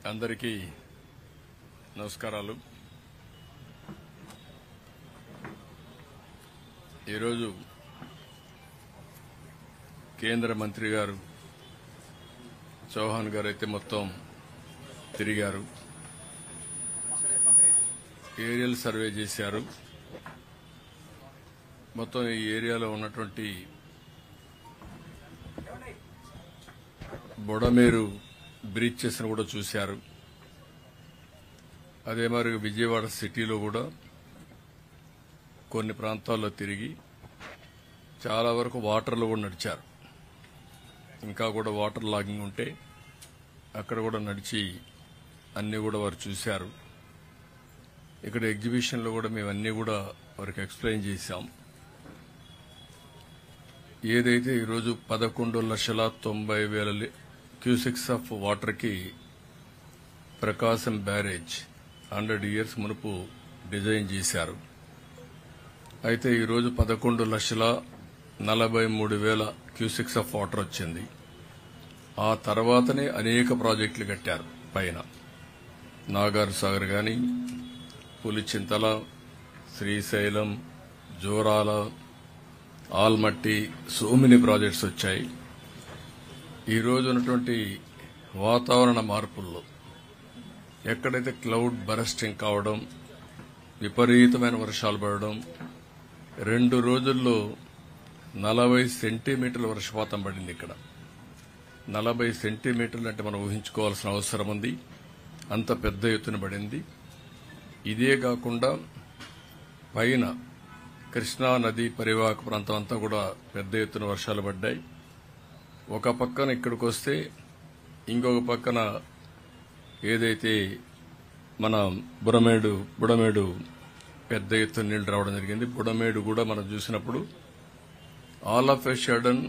అందరికీ నమస్కారాలు. ఈరోజు కేంద్ర మంత్రి గారు చౌహాన్ గారు అయితే మొత్తం తిరిగారు, ఏరియల్ సర్వే చేశారు. మొత్తం ఈ ఏరియాలో ఉన్నటువంటి బొడమేరు బ్రిడ్జెస్ ను కూడా చూశారు. అదే మరి విజయవాడ సిటీలో కూడా కొన్ని ప్రాంతాల్లో తిరిగి చాలా వరకు వాటర్లో కూడా నడిచారు. ఇంకా కూడా వాటర్ లాగింగ్ ఉంటే అక్కడ కూడా నడిచి అన్ని కూడా వారు చూశారు. ఇక్కడ ఎగ్జిబిషన్లో కూడా మేము అన్ని కూడా వారికి ఎక్స్ప్లెయిన్ చేశాం. ఏదైతే ఈరోజు 11,90,000 క్యూసెక్స్ ఆఫ్ వాటర్ కి ప్రకాశం బ్యారేజ్ 100 years మునుపు డిజైన్ చేశారు. అయితే ఈరోజు 11,43,000 క్యూసెక్స్ ఆఫ్ వాటర్ వచ్చింది. ఆ తర్వాతనే అనేక ప్రాజెక్టులు కట్టారు. పైన నాగార్ సాగర్ గాని, Pulichintala, Srisailam, జోరాల, Almatti, so many projects వచ్చాయి. ఈ రోజు ఉన్నటువంటి వాతావరణ మార్పుల్లో ఎక్కడైతే క్లౌడ్ బరస్టింగ్ కావడం, విపరీతమైన వర్షాలు పడడం, 2 రోజుల్లో 40 సెంటీమీటర్ల వర్షపాతం పడింది. ఇక్కడ 40 సెంటీమీటర్లు అంటే మనం ఊహించుకోవాల్సిన అవసరం ఉంది. అంత పెద్ద ఎత్తున పడింది. ఇదే కాకుండా పైన కృష్ణా నది పరివాహక ప్రాంతం అంతా కూడా పెద్ద ఎత్తున వర్షాలు పడ్డాయి. ఒక పక్కన ఇక్కడికి వస్తే ఇంకొక పక్కన ఏదైతే మన బుడమేడు పెద్ద ఎత్తున నీళ్లు రావడం జరిగింది. బుడమేడు కూడా మనం చూసినప్పుడు ఆల్ ఆఫ్ ఎ సడన్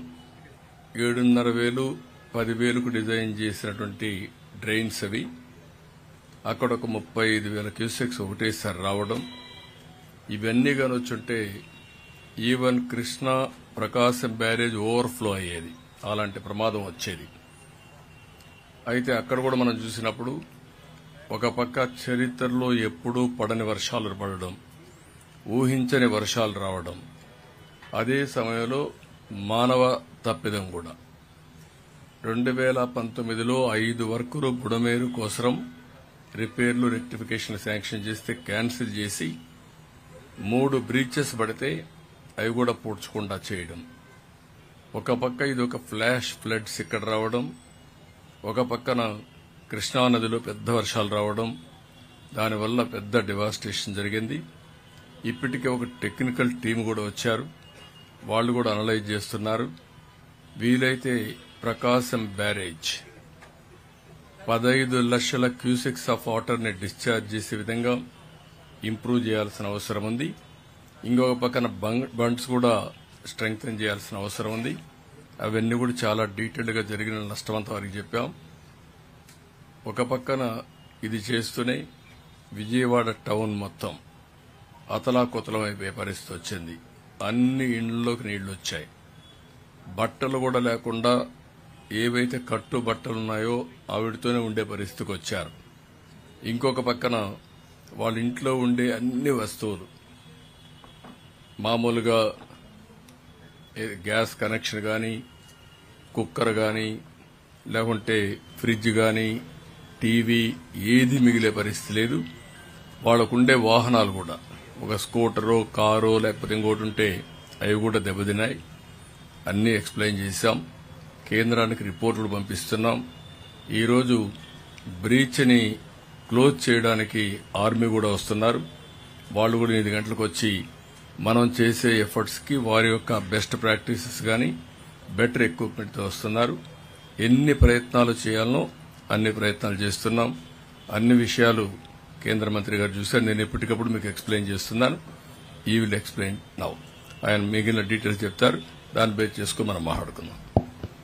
7,500 10,000కు డిజైన్ చేసినటువంటి డ్రైన్స్ అవి అక్కడ ఒక 35,000 క్యూసెక్స్ ఒకటేసారి రావడం, ఇవన్నీ కానొచ్చుంటే even Krishna Prakasam barrage overflow అయ్యేది. అలాంటి ప్రమాదం వచ్చేది. అయితే అక్కడ కూడా మనం చూసినప్పుడు ఒక పక్క చరిత్రలో ఎప్పుడూ పడని వర్షాలు పడడం, ఊహించని వర్షాలు రావడం, అదే సమయంలో మానవ తప్పిదం కూడా. 2019లో 5 వర్కులు బుడమేరు కోసం రిపేర్లు రెక్టిఫికేషన్ శాంక్షన్ చేస్తే క్యాన్సిల్ చేసి 3 బ్రీచెస్ పడితే అవి కూడా పూడ్చకుండా చేయడం. ఒక పక్క ఇది ఒక ఫ్లాష్ ఫ్లడ్స్ ఇక్కడ రావడం, ఒక పక్కన కృష్ణానదిలో పెద్ద వర్షాలు రావడం, దానివల్ల పెద్ద డివాస్టేషన్ జరిగింది. ఇప్పటికే ఒక టెక్నికల్ టీం కూడా వచ్చారు. వాళ్ళు కూడా అనలైజ్ చేస్తున్నారు. వీలైతే ప్రకాశం బ్యారేజ్ 15 లక్షల క్యూసెక్స్ ఆఫ్ వాటర్ ని డిశ్చార్జ్ చేసే విధంగా ఇంప్రూవ్ చేయాల్సిన అవసరం ఉంది. ఇంకొక పక్కన బండ్స్ కూడా స్ట్రెంగ్తన్ చేయాల్సిన అవసరం ఉంది. అవన్నీ కూడా చాలా డీటెయిల్డ్ గా జరిగిన నష్టమంతా వారికి చెప్పాం. ఒక పక్కన ఇది చేస్తూనే విజయవాడ టౌన్ మొత్తం అతలాకుతలమైపోయే పరిస్థితి వచ్చింది. అన్ని ఇండ్లలోకి నీళ్లు వచ్చాయి. బట్టలు కూడా లేకుండా ఏవైతే కట్టు బట్టలున్నాయో ఆవిడతోనే ఉండే పరిస్థితికి వచ్చారు. ఇంకొక పక్కన వాళ్ళ ఇంట్లో ఉండే అన్ని వస్తువులు, మామూలుగా గ్యాస్ కనెక్షన్ గాని, కుక్కర్ గాని, లేకుంటే ఫ్రిడ్జ్ గాని, టీవీ ఏది మిగిలే పరిస్థితి లేదు. వాళ్లకుండే వాహనాలు కూడా ఒక స్కూటరో కారో లేకపోతే ఇంకోటి ఉంటే అవి కూడా దెబ్బతిన్నాయి. అన్నీ ఎక్స్ప్లెయిన్ చేశాం. కేంద్రానికి రిపోర్టులు పంపిస్తున్నాం. ఈరోజు బ్రీచ్ ని క్లోజ్ చేయడానికి ఆర్మీ కూడా వస్తున్నారు. వాళ్ళు కూడా 8 గంటలకు వచ్చి మనం చేసే ఎఫర్ట్స్ కి వారి యొక్క బెస్ట్ ప్రాక్టీసెస్ గాని బెటర్ ఎక్విప్మెంట్ తో వస్తున్నారు. ఎన్ని ప్రయత్నాలు చేయాలనో అన్ని ప్రయత్నాలు చేస్తున్నాం. అన్ని విషయాలు కేంద్ర మంత్రి గారు చూశారు. నేను ఎప్పటికప్పుడు మీకు ఎక్స్ప్లెయిన్ చేస్తున్నాను. ఈ విల్ ఎక్స్ప్లెయిన్ నౌ. ఆయన మిగిలిన డీటెయిల్స్ చెప్తారు. దాన్ని బేస్ చేసుకుని మనం మాట్లాడుకుందాం.